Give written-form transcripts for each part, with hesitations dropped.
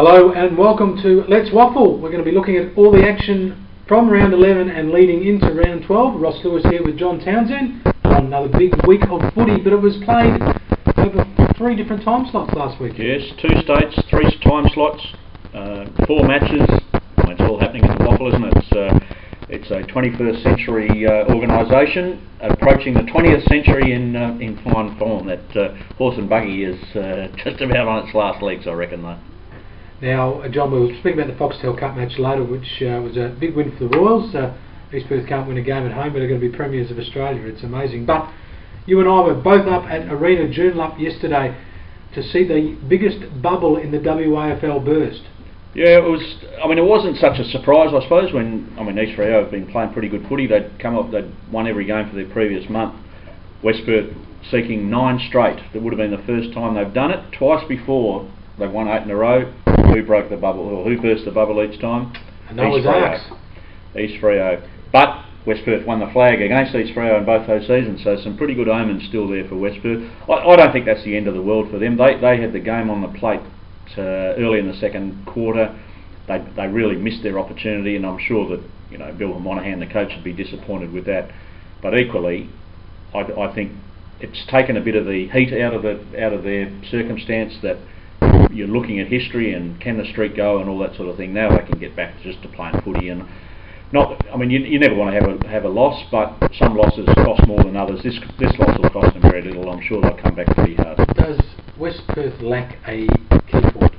Hello and welcome to Let's Waffle. We're going to be looking at all the action from round 11 and leading into round 12. Ross Lewis here with John Townsend on another big week of footy, but it was played over 3 different time slots last week. Yes, 2 states, 3 time slots, 4 matches. Well, it's all happening in the Waffle, isn't it? It's a 21st century organisation approaching the 20th century in fine form. That horse and buggy is just about on its last legs, I reckon, though. Now, John, we'll speak about the Foxtel Cup match later, which was a big win for the Royals. East Perth can't win a game at home, but are going to be premiers of Australia. It's amazing. But you and I were both up at Arena Joondalup yesterday to see the biggest bubble in the WAFL burst. Yeah, it was. I mean, it wasn't such a surprise, I suppose. East Freo have been playing pretty good footy. They'd won every game for their previous month. West Perth seeking 9 straight. That would have been the first time they've done it. Twice before they've won 8 in a row. Who broke the bubble, or who burst the bubble each time? And that was Ajax. East Freo. But West Perth won the flag against East Freo in both those seasons, so some pretty good omens still there for West Perth. I don't think that's the end of the world for them. They had the game on the plate early in the second quarter. They really missed their opportunity, and I'm sure that Bill Monahan, the coach, would be disappointed with that. But equally, I think it's taken a bit of the heat out of their circumstance, that you're looking at history and can the streak go and all that sort of thing. Now they can get back just to playing footy, and you never want to have a loss, but some losses cost more than others. This loss will cost them very little. I'm sure they'll come back pretty hard. Does West Perth lack a key forward?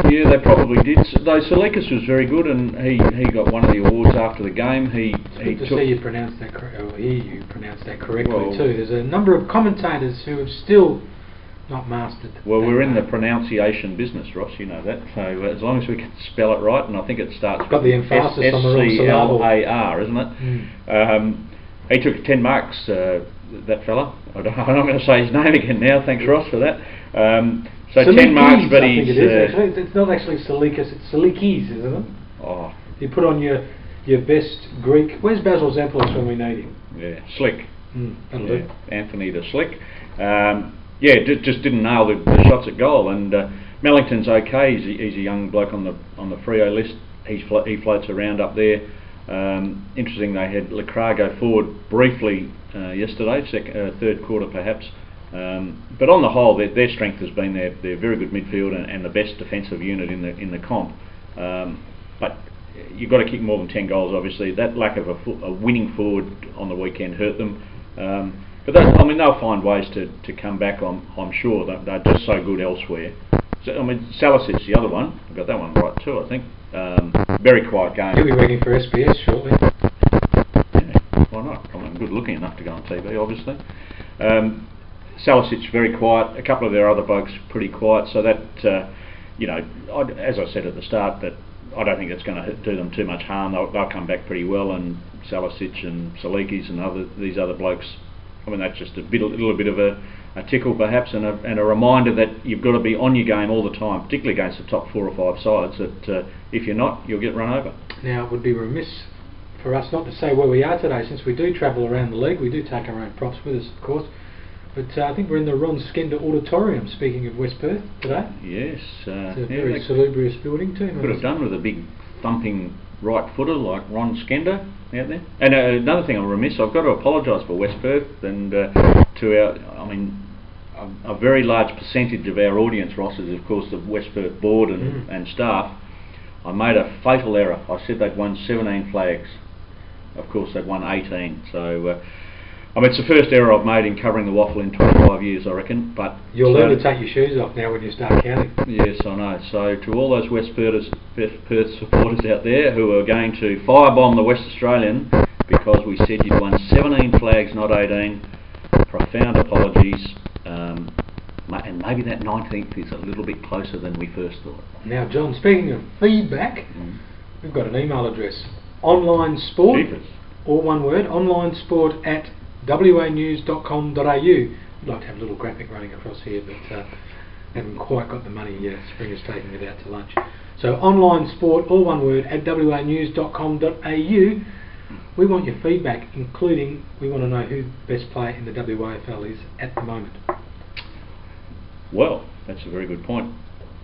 Yeah, they probably did. Though Salikas was very good, and he got one of the awards after the game. It's good to see you pronounce that or hear you pronounce that correctly too. There's a number of commentators who have still not mastered. Well, we're in the pronunciation business, Ross. You know that. So as long as we can spell it right, and I think it starts got the emphasis on the wrong syllable. SCLAR, isn't it? He took 10 marks. That fella. I'm not going to say his name again now. Thanks, Ross, for that. So Salikis, 10 marks, but he's. It's not actually Salikas. It's Salikis, isn't it? Oh. You put on your best Greek. Where's Basil Zampoulis when we need him? Yeah, Slick. That'll do. Anthony the Slick. Just didn't nail the shots at goal, and Mellington's okay. He's a young bloke on the Freo list. He floats around up there. Interesting, they had Lecras go forward briefly yesterday, third quarter perhaps. But on the whole, their strength has been their very good midfield and the best defensive unit in the comp. But you've got to kick more than 10 goals. Obviously, that lack of a winning forward on the weekend hurt them. But they'll find ways to come back. I'm sure they're just so good elsewhere. So, Salasic's the other one. I got that one right too, I think. Very quiet game. You'll be working for SBS shortly. Yeah, why not? I'm good looking enough to go on TV, obviously. Salasic's very quiet. A couple of their other blokes pretty quiet. So that as I said at the start, that I don't think it's going to do them too much harm. They'll come back pretty well, and Salasic and Salikis and these other blokes. That's just a little bit of a tickle perhaps, and a reminder that you've got to be on your game all the time, particularly against the top 4 or 5 sides, that if you're not, you'll get run over. Now, it would be remiss for us not to say where we are today, since we do travel around the league. We do take our own props with us, of course. But I think we're in the Ron Skender Auditorium, speaking of West Perth, today. Yes. It's a very salubrious building too. Could have done with a big thumping right footer like Ron Skender out there. And another thing I'm remiss, I've got to apologise for West Perth and to our, a very large percentage of our audience, Ross, is of course the West Perth board and staff. I made a fatal error. I said they'd won 17 flags. Of course they'd won 18. So it's the first error I've made in covering the Waffle in 25 years, I reckon. But you'll learn to take your shoes off now when you start counting. Yes, I know. So to all those West Perth supporters out there who are going to firebomb the West Australian because we said you'd won 17 flags, not 18, profound apologies. And maybe that 19th is a little bit closer than we first thought. Now, John, speaking of feedback, we've got an email address: online sport, all one word, onlinesport at wanews.com.au. We'd like to have a little graphic running across here, but haven't quite got the money yet. Spring is taking it out to lunch. So online sport, all one word, at wanews.com.au. We want your feedback, including we want to know who the best player in the WAFL is at the moment. Well, that's a very good point.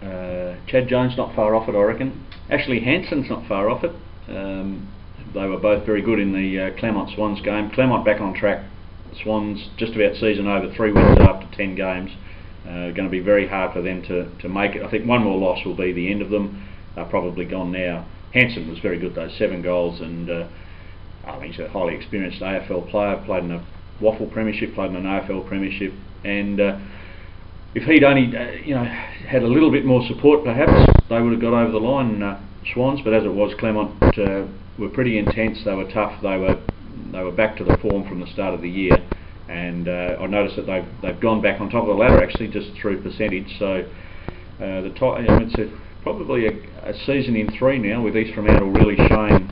Chad Jones not far off it, I reckon. Ashley Hanson's not far off it. They were both very good in the Claremont Swans game. Claremont back on track. Swans just about season over, 3 wins after 10 games. Going to be very hard for them to make it. I think one more loss will be the end of them. They're probably gone now. Hanson was very good though, 7 goals, and he's a highly experienced AFL player. Played in a WAFL Premiership, played in an AFL Premiership, and if he'd only had a little bit more support, perhaps they would have got over the line, Swans. But as it was, Claremont were pretty intense. They were tough. They were back to the form from the start of the year, and I noticed that they've gone back on top of the ladder actually, just through percentage. So it's probably a season in 3 now, with East Fremantle really showing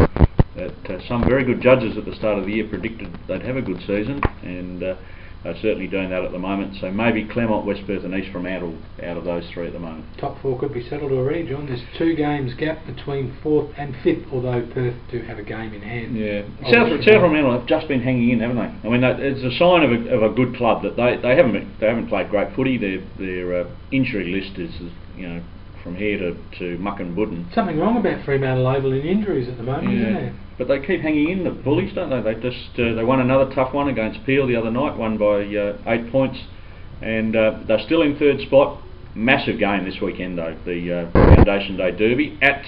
that some very good judges at the start of the year predicted they'd have a good season, and they're certainly doing that at the moment. So maybe Claremont, West Perth and East Fremantle out of those 3 at the moment. Top 4 could be settled already, John. There's 2 games gap between 4th and 5th, although Perth do have a game in hand. Yeah, South Fremantle have just been hanging in, haven't they? I mean, it's a sign of a good club that they haven't played great footy. Their injury list is from here to muck and budden. Something wrong about Fremantle Oval in injuries at the moment, isn't there? But they keep hanging in, the Bullies, don't they? They won another tough one against Peel the other night, won by 8 points, and they're still in 3rd spot. Massive game this weekend though, the Foundation Day Derby at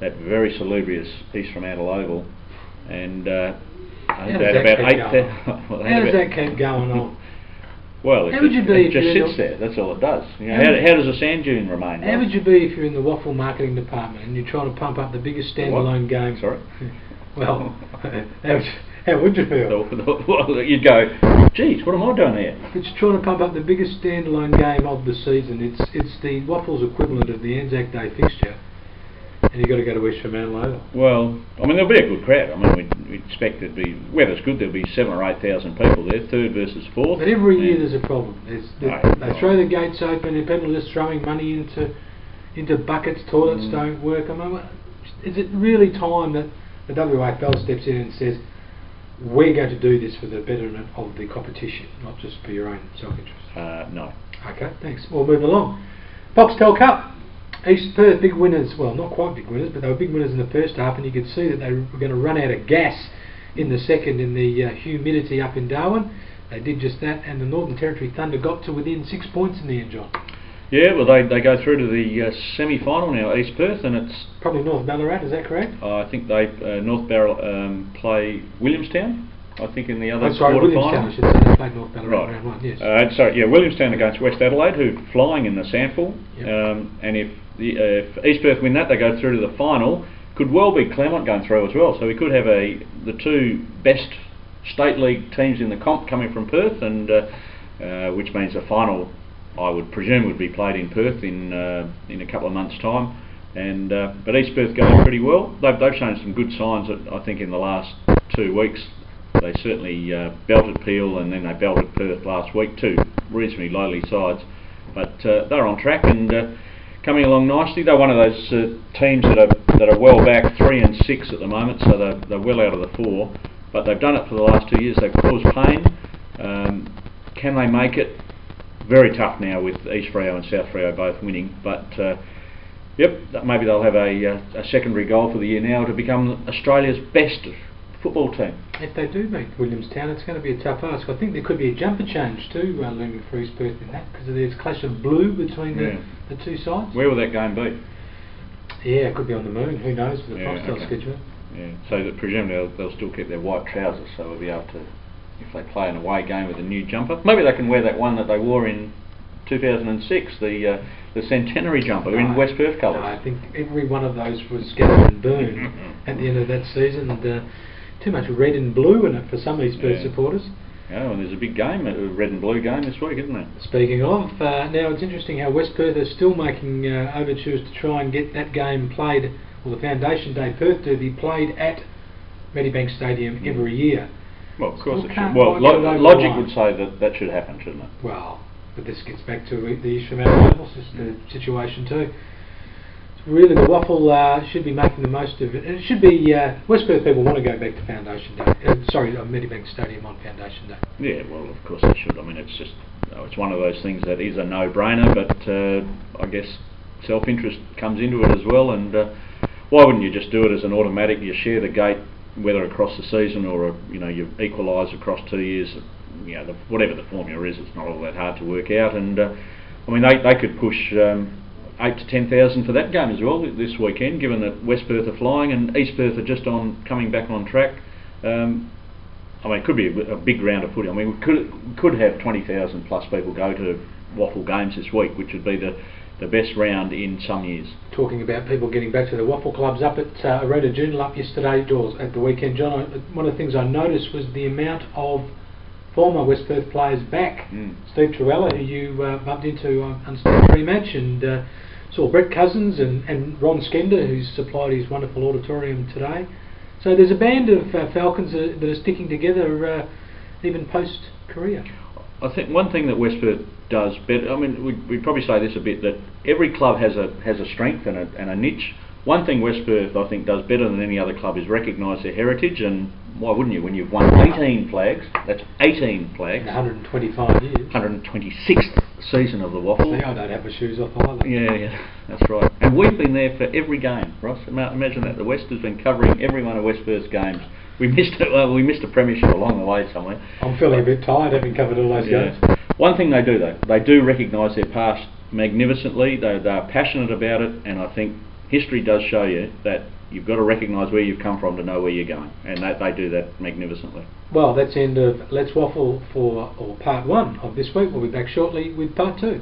that very salubrious East Fremantle Oval, and how does that keep going on? Well, it just sits there, that's all it does. How does a sand dune remain? How would you be if you're in the WAFL marketing department and you're trying to pump up the biggest standalone game? Sorry? Well, how would you feel? Well, you'd go, geez, what am I doing here? But you're trying to pump up the biggest standalone game of the season. It's the WAFL's equivalent of the Anzac Day fixture, and you've got to go to West Fremantle Oval. Well, I mean, there'll be a good crowd. I mean, we expect there'd be, weather's good, there'll be 7,000 or 8,000 people there, 3rd versus 4th. But every year there's a problem. They throw the gates open and people are just throwing money into buckets, toilets don't work. I mean, is it really time that the WAFL steps in and says, we're going to do this for the betterment of the competition, not just for your own self-interest? No. Okay, thanks. We'll move along. Foxtel Cup. East Perth, big winners, well not quite big winners, but they were big winners in the first half, and you could see that they were going to run out of gas in the second in the humidity up in Darwin. They did just that, and the Northern Territory Thunder got to within 6 points in the end, John. Yeah, well they go through to the semi-final now, East Perth, and it's... Probably North Ballarat, is that correct? I think they North Ballarat play Williamstown, I think, in the other Williamstown, I should say. They played North Ballarat round 1, yes. Williamstown against West Adelaide, who are flying in the sample, yep. And if East Perth win that, they go through to the final. Could well be Claremont going through as well, so we could have the 2 best state league teams in the comp coming from Perth, and which means the final, I would presume, would be played in Perth in a couple of months' time. And but East Perth going pretty well. They've shown some good signs, I think, in the last 2 weeks. They certainly belted Peel, and then they belted Perth last week, 2 reasonably lowly sides, but they're on track and coming along nicely. They're one of those teams that are well back, 3 and 6 at the moment, so they're well out of the 4. But they've done it for the last 2 years. They've caused pain. Can they make it? Very tough now with East Freo and South Freo both winning. But maybe they'll have a secondary goal for the year now to become Australia's best football team. If they do beat Williamstown, it's going to be a tough ask. I think there could be a jumper change too looming for East Perth in that, because there's a clash of blue between the 2 sides. Where will that game be? Yeah, it could be on the moon. Who knows for the Foxtel schedule. Yeah, so that presumably they'll still keep their white trousers, so they'll be able to, if they play an away game with a new jumper, maybe they can wear that one that they wore in 2006, the centenary jumper in West Perth colours. No, I think every one of those was scattered and burned at the end of that season, and too much red and blue in it for some East Perth supporters. Yeah, and there's a big game, a red and blue game this week, isn't there? Speaking of, now it's interesting how West Perth are still making overtures to try and get that game played, or the Foundation Day Perth Derby played at Medibank Stadium every year. Well, of course it should. Well, logic would say that should happen, shouldn't it? Well, but this gets back to the East Fremantle Oval situation too. Really, the WAFL should be making the most of it. And it should be, West Perth people want to go back to Foundation Day. Medibank Stadium on Foundation Day. Yeah, well, of course they should. I mean, it's just, it's one of those things that is a no-brainer, but I guess self-interest comes into it as well, and why wouldn't you just do it as an automatic? You share the gate, whether across the season or you equalise across 2 years. Whatever the formula is, it's not all that hard to work out. And I mean, they could push 8 to 10,000 for that game as well this weekend, given that West Perth are flying and East Perth are just coming back on track. I mean, it could be a big round of footy. I mean, we could have 20,000 plus people go to WAFL games this week, which would be the best round in some years. Talking about people getting back to the WAFL clubs, up at Arena Joondalup yesterday, or at the weekend, John, one of the things I noticed was the amount of former West Perth players back. Steve Truella, who you bumped into on the pre-match, and saw Brett Cousins and Ron Skender, who's supplied his wonderful auditorium today. So there's a band of Falcons that are sticking together even post-career. I think one thing that West Perth does better, I mean, we probably say this a bit, that every club has a strength and a niche. One thing West Perth, I think, does better than any other club is recognise their heritage, and why wouldn't you? When you've won 18 flags, that's 18 flags. In 125 years. 126th season of the WAFL. See, I don't have my shoes off either. Yeah, that's right. And we've been there for every game, Ross. Imagine that. The West has been covering every one of West Perth's games. We missed a premiership along the way somewhere. I'm feeling a bit tired having covered all those games. One thing they do though, they do recognise their past magnificently. They're passionate about it, and I think history does show you that you've got to recognise where you've come from to know where you're going, and they do that magnificently. Well, that's the end of Let's Waffle for part 1 of this week. We'll be back shortly with part 2.